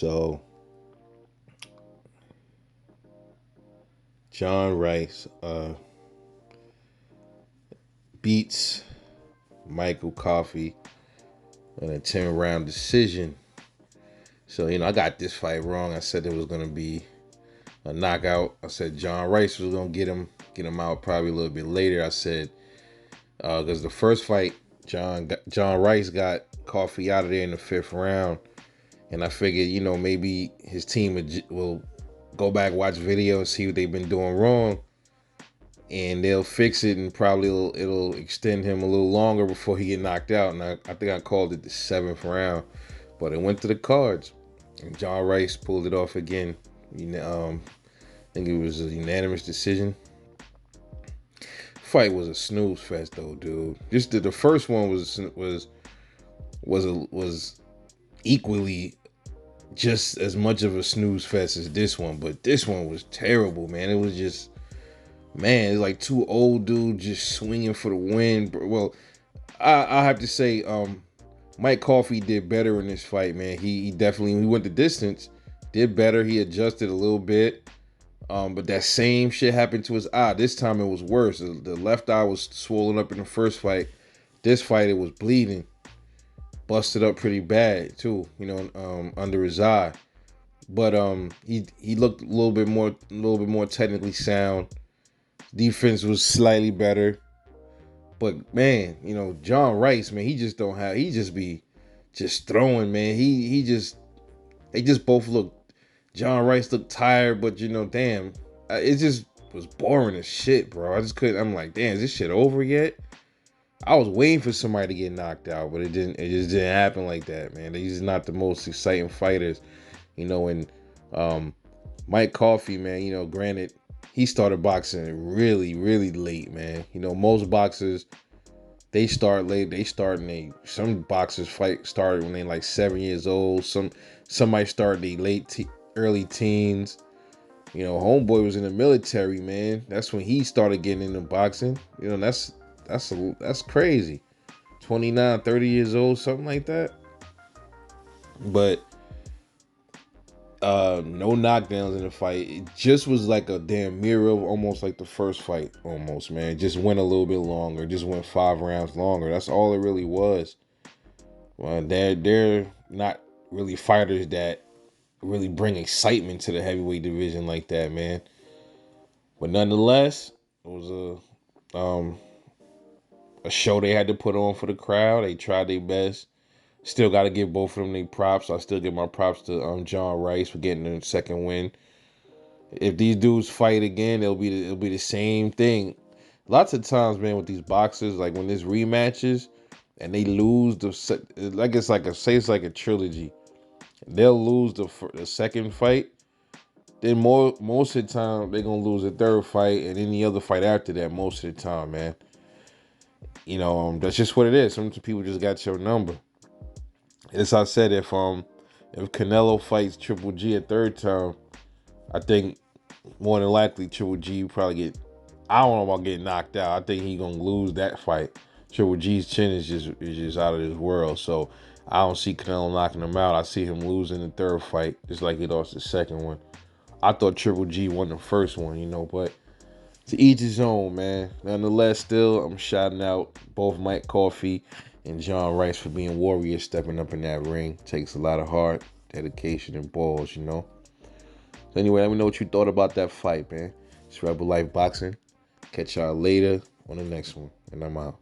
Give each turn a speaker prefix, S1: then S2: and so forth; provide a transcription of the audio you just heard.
S1: So John Rice beats Michael Coffie in a 10-round decision. So, I got this fight wrong. I said it was gonna be a knockout. I said John Rice was gonna get him out probably a little bit later. I said because the first fight, John Rice got Coffee out of there in the fifth round, and I figured maybe his team will go back, watch video, and see what they've been doing wrong, and they'll fix it, and probably it'll extend him a little longer before he get knocked out. And I think I called it the seventh round, but it went to the cards, and John Rice pulled it off again. I think it was a unanimous decision. Fight was a snooze fest though, dude. Just the first one was equally just as much of a snooze fest as this one, but this one was terrible, man. It was just, man, it's like two old dudes just swinging for the win. Well, I have to say, Mike Coffey did better in this fight, man. He definitely, he went the distance, did better. He adjusted a little bit. But that same shit happened to his eye. This time it was worse. The left eye was swollen up in the first fight. This fight it was bleeding, busted up pretty bad too. Under his eye. But he looked a little bit more technically sound. Defense was slightly better. But man, John Rice, man, he just be just throwing, man. They just both look. John Rice looked tired, but damn, it just was boring as shit, bro. I just couldn't. I'm like, damn, is this shit over yet? I was waiting for somebody to get knocked out, but it didn't. It just didn't happen like that, man. They're just not the most exciting fighters, And Mike Coffey, man, granted, he started boxing really, really late, man. Most boxers they start late. Some boxers started when they like 7 years old. Some might start the early teens. Homeboy was in the military, man. That's when he started getting into boxing. That's crazy. 29, 30 years old, something like that. But no knockdowns in the fight. It just was like a damn mirror of almost like the first fight, almost, man. It just went a little bit longer. It just went 5 rounds longer. That's all it really was. Well, they're not really fighters that really bring excitement to the heavyweight division like that, man. But nonetheless, it was a show they had to put on for the crowd. They tried their best. Still got to give both of them their props. I still give my props to John Rice for getting the second win. If these dudes fight again, it'll be the same thing. Lots of times, man, with these boxers, like when there's rematches and they lose it's like a trilogy. They'll lose the second fight. Then most of the time they're gonna lose the third fight and any other fight after that. Most of the time, man. That's just what it is. Some people just got your number. As I said, if Canelo fights Triple G a third time, I think more than likely Triple G probably get. I don't know about getting knocked out. I think he gonna lose that fight. Triple G's chin is just out of this world. So I don't see Canelo knocking him out. I see him losing the third fight, just like he lost the second one. I thought Triple G won the first one, but to each his own, man. Nonetheless, still, I'm shouting out both Mike Coffey and John Rice for being warriors, stepping up in that ring. Takes a lot of heart, dedication, and balls. So anyway, let me know what you thought about that fight, man. It's Rebel Life Boxing. Catch y'all later on the next one, and I'm out.